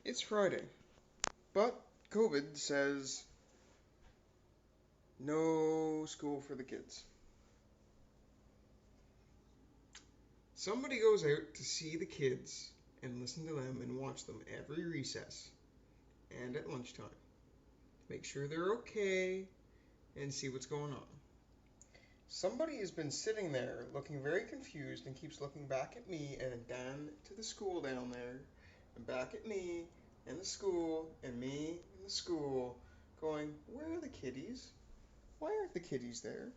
It's Friday, but COVID says no school for the kids. Somebody goes out to see the kids and listen to them and watch them every recess and at lunchtime. Make sure they're okay and see what's going on. Somebody has been sitting there looking very confused and keeps looking back at me and down to the school down there and back at me and the school and me and the school going, where are the kiddies? Why aren't the kiddies there?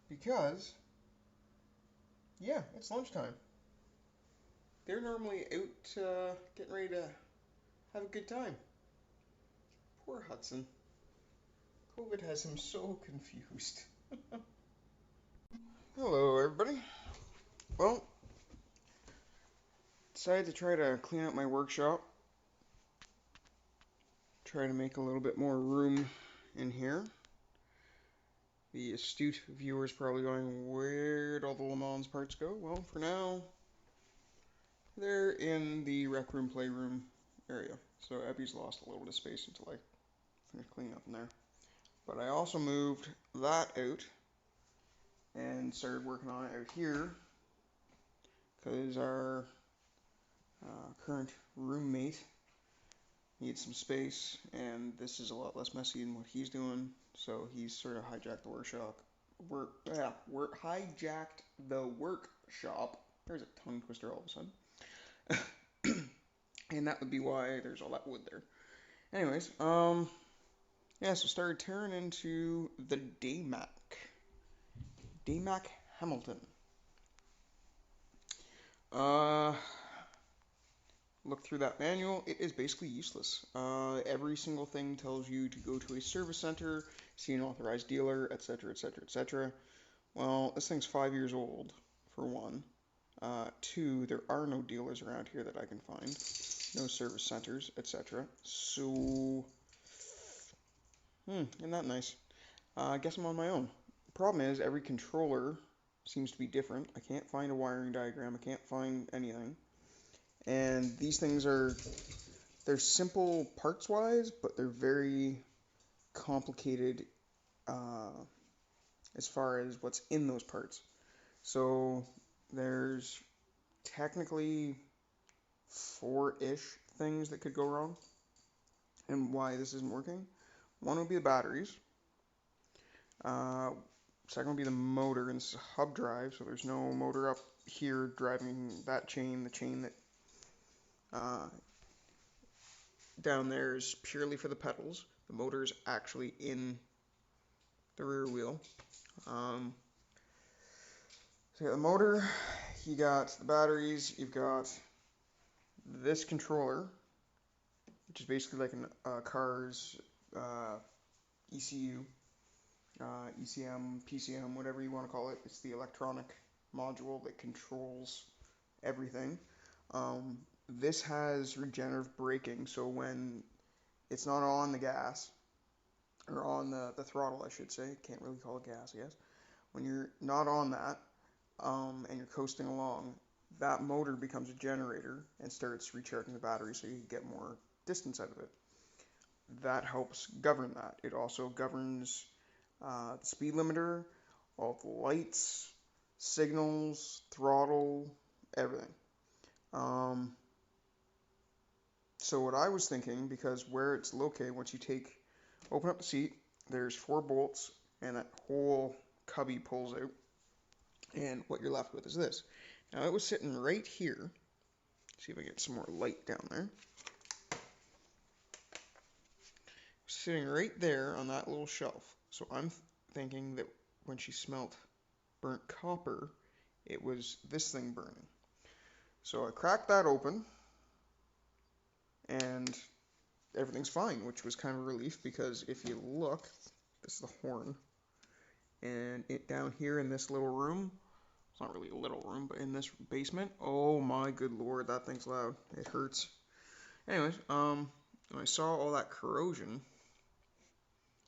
Because, yeah, it's lunchtime. They're normally out getting ready to have a good time. Poor Hudson. COVID has him so confused. Hello, everybody. Well, decided to try to clean out my workshop. Try to make a little bit more room in here. The astute viewer's probably going, where'd all the Le Mans parts go? Well, for now, they're in the rec room, playroom area. So Abby's lost a little bit of space until I finish cleaning up in there. But I also moved that out and started working on it out here because our current roommate needs some space, and this is a lot less messy than what he's doing. So he's sort of hijacked the workshop. Hijacked the workshop. There's a tongue twister all of a sudden, and that would be why there's all that wood there. Anyways, yeah, so started tearing into the Daymak. Daymak Hamilton. Uh, look through that manual. It is basically useless. Every single thing tells you to go to a service center, see an authorized dealer, etc., etc., etc. Well, this thing's 5 years old, for one. Two, there are no dealers around here that I can find. No service centers, etc. So, isn't that nice? I guess I'm on my own. The problem is, every controller seems to be different. I can't find a wiring diagram. I can't find anything. And these things they're simple parts wise, but they're very complicated uh, as far as what's in those parts. So there's technically four-ish things that could go wrong and why this isn't working. One would be the batteries. Uh, Second would be the motor, and this is a hub drive, so there's no motor up here driving that chain. The chain that uh, down there is purely for the pedals. The motor is actually in the rear wheel. So you got the motor, you got the batteries, you've got this controller, which is basically like a car's ECU, ECM, PCM, whatever you want to call it. It's the electronic module that controls everything. This has regenerative braking, so when it's not on the gas, or on the throttle, I should say, can't really call it gas, I guess. When you're not on that, and you're coasting along, that motor becomes a generator and starts recharging the battery so you get more distance out of it. That helps govern that. It also governs the speed limiter, all the lights, signals, throttle, everything. So what I was thinking, because where it's located, once you open up the seat, there's 4 bolts, and that whole cubby pulls out, and what you're left with is this. Now it was sitting right here. See if I get some more light down there. Sitting right there on that little shelf. So I'm thinking that when she smelt burnt copper, it was this thing burning. So I cracked that open, and everything's fine, which was kind of a relief, because if you look, this is the horn, and it down here in this little room, it's not really a little room, but in this basement, oh my good lord, that thing's loud. It hurts. Anyways, when I saw all that corrosion,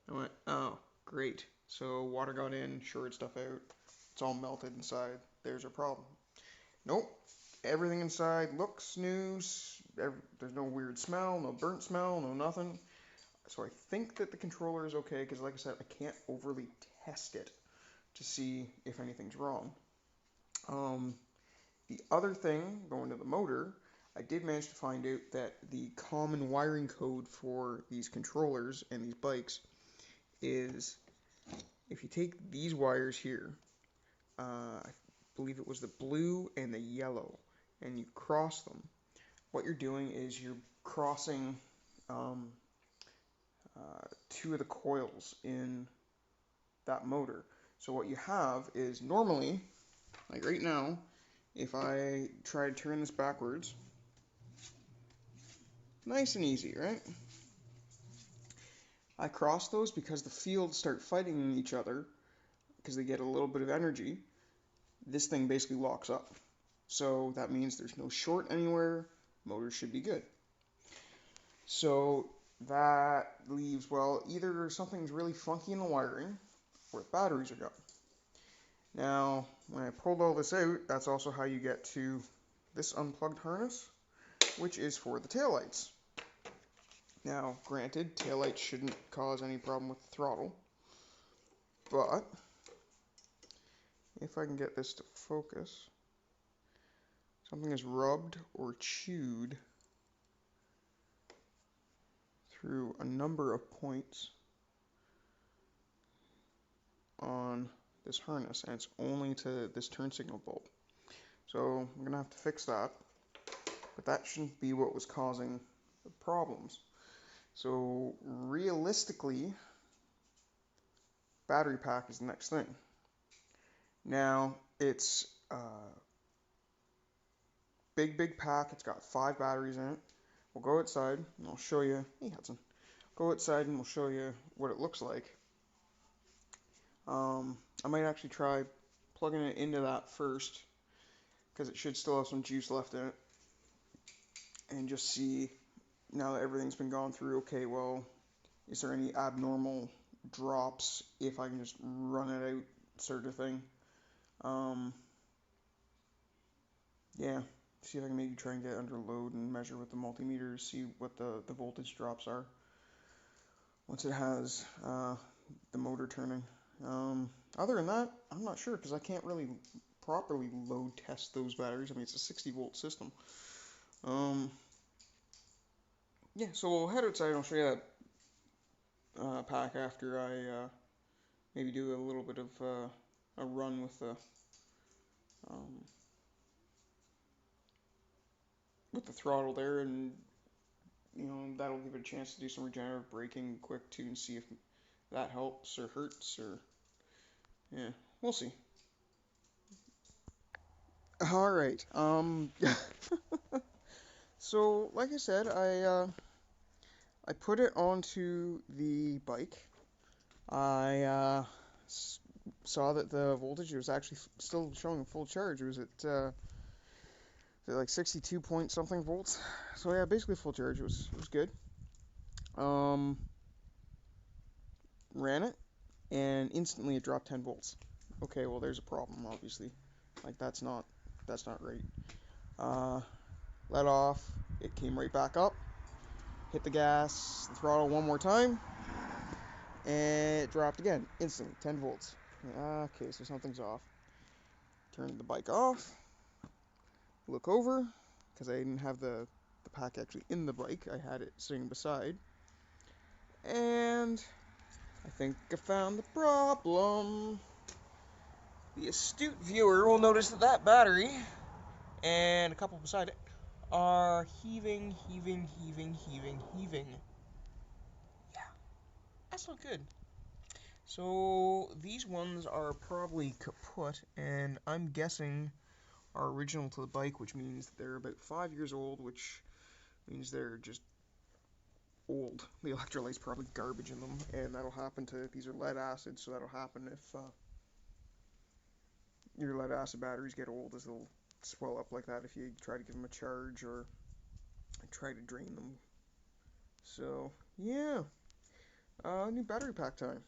I went, oh, great. So water got in, shorted stuff out, it's all melted inside. There's a problem. Nope. Everything inside looks new. There's no weird smell, no burnt smell, no nothing. So I think that the controller is okay because, like I said, I can't overly test it to see if anything's wrong. Um, the other thing, going to the motor, I did manage to find out that the common wiring code for these controllers and these bikes is if you take these wires here, I believe it was the blue and the yellow, and you cross them, what you're doing is you're crossing um, two of the coils in that motor. So what you have is normally, like right now, if I try to turn this backwards, nice and easy, right? I cross those because the fields start fighting each other because they get a little bit of energy. This thing basically locks up. So that means there's no short anywhere, motor should be good. So that leaves, well, either something's really funky in the wiring or the batteries are going. Now, when I pulled all this out, that's also how you get to this unplugged harness, which is for the taillights. Now, granted, taillights shouldn't cause any problem with the throttle, but if I can get this to focus, something is rubbed or chewed through a number of points on this harness, and it's only to this turn signal bulb. So I'm going to have to fix that, but that shouldn't be what was causing the problems. So realistically, battery pack is the next thing. Now, it's a big pack. It's got 5 batteries in it. We'll go outside and I'll show you. Hey, Hudson. Go outside and we'll show you what it looks like. I might actually try plugging it into that first because it should still have some juice left in it. And just see, now that everything's been gone through, okay, well, is there any abnormal drops if I can just run it out, sort of thing. Yeah, see if I can maybe try and get under load and measure with the multimeter, see what the voltage drops are once it has the motor turning. Other than that, I'm not sure because I can't really properly load test those batteries. I mean, it's a 60-volt system. Yeah, so we'll head outside and I'll show you that pack after I maybe do a little bit of a run um, with the throttle there, and that'll give it a chance to do some regenerative braking quick too, and see if that helps or hurts, or yeah, we'll see. All right. So like I said, I put it onto the bike. I saw that the voltage was actually still showing full charge. It was at like 62 point something volts. So yeah, basically full charge. It was good. Um, Ran it, and instantly it dropped 10 volts. Okay, well there's a problem, obviously. Like that's not right. Let off, it came right back up. Hit the gas, the throttle one more time, and it dropped again, instantly, 10 volts. Okay, so something's off. Turn the bike off, look over, because I didn't have the pack actually in the bike, I had it sitting beside, and I think I found the problem. The astute viewer will notice that that battery and a couple beside it are heaving. Yeah, that's not good. So these ones are probably kaput, and I'm guessing are original to the bike, which means they're about 5 years old, which means they're just old. The electrolyte's probably garbage in them, and that'll happen these are lead acid, so that'll happen if your lead acid batteries get old, as they'll swell up like that if you try to give them a charge or try to drain them. So yeah, new battery pack time.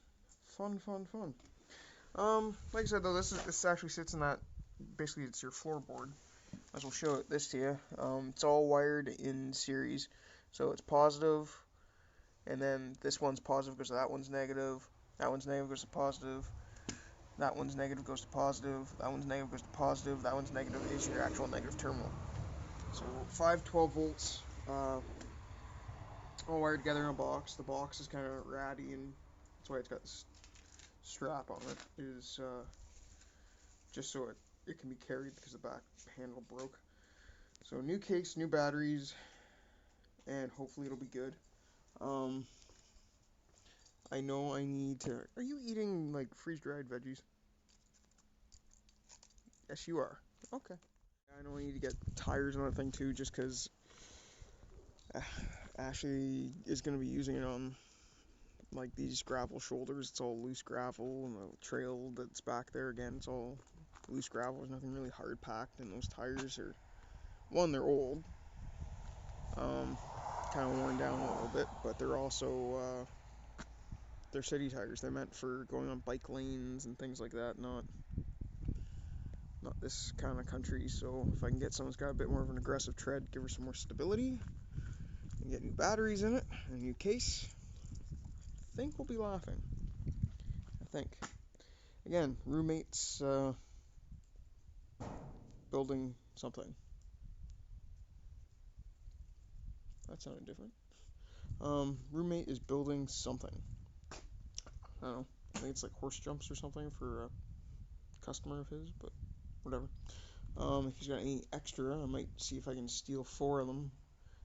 Fun. Like I said though, this actually sits in that. Basically, it's your floorboard. as well show this to you. It's all wired in series, so it's positive, and then this one's positive goes to that one's negative. That one's negative goes to positive. That one's negative goes to positive. That one's negative goes to positive. That one's negative is your actual negative terminal. So 512 volts, all wired together in a box. The box is kind of ratty, and that's why it's got this strap on it. Is just so it can be carried because the back handle broke. So new case, new batteries, and hopefully it'll be good. Um, I know I need to. Are you eating like freeze-dried veggies? Yes, you are. Okay. I know I need to get tires on that thing too, just because Ashley is going to be using it on like these gravel shoulders. It's all loose gravel, and the trail that's back there again, it's all loose gravel. There's nothing really hard packed, and those tires are they're old, um, kind of worn down a little bit, but they're also they're city tires. They're meant for going on bike lanes and things like that, not this kind of country. So if I can get someone who's got a bit more of an aggressive tread, give her some more stability, and get new batteries in it, and a new case, I think we'll be laughing. I think. Again, roommates building something. That sounded different. Roommate is building something. I don't know. I think it's like horse jumps or something for a customer of his, but whatever. If he's got any extra, I might see if I can steal 4 of them,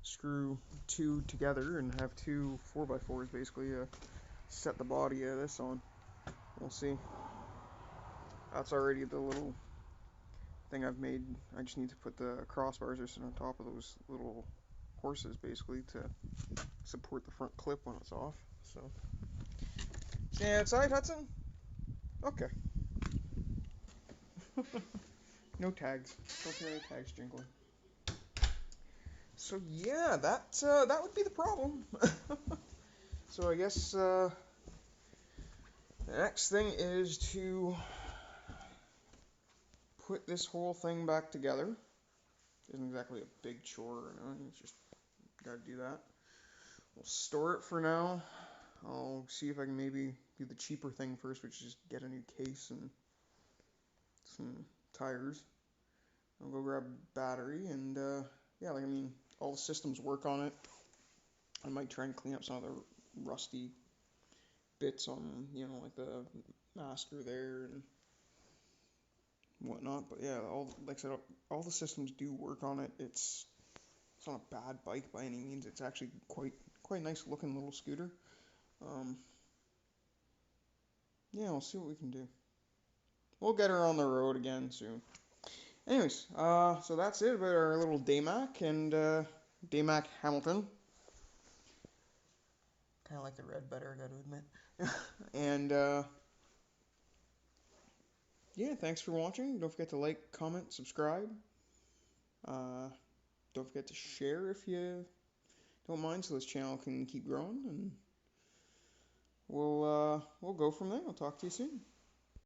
screw 2 together, and have 2 4x4s basically set the body of this on. We'll see. That's already the little thing I've made. I just need to put the crossbars just on top of those little horses basically to support the front clip when it's off. So, stay outside, Hudson? Okay. No tags. Don't hear any tags jingling. So yeah, that would be the problem. So I guess the next thing is to put this whole thing back together. Isn't exactly a big chore, it's just gotta do that. We'll store it for now. I'll see if I can maybe do the cheaper thing first, which is just get a new case and some tires. I'll go grab a battery, and yeah, all the systems work on it. I might try and clean up some of the rusty bits on, like the master there and whatnot. But yeah, like I said, all the systems do work on it. It's not a bad bike by any means. It's actually quite nice looking little scooter. Yeah, we'll see what we can do. We'll get her on the road again soon. Anyways, so that's it about our little Daymak and Daymak Hamilton. Kind of like the red better, I gotta admit. And yeah, thanks for watching. Don't forget to like, comment, subscribe. Don't forget to share if you don't mind, so this channel can keep growing. And we'll go from there. I'll talk to you soon.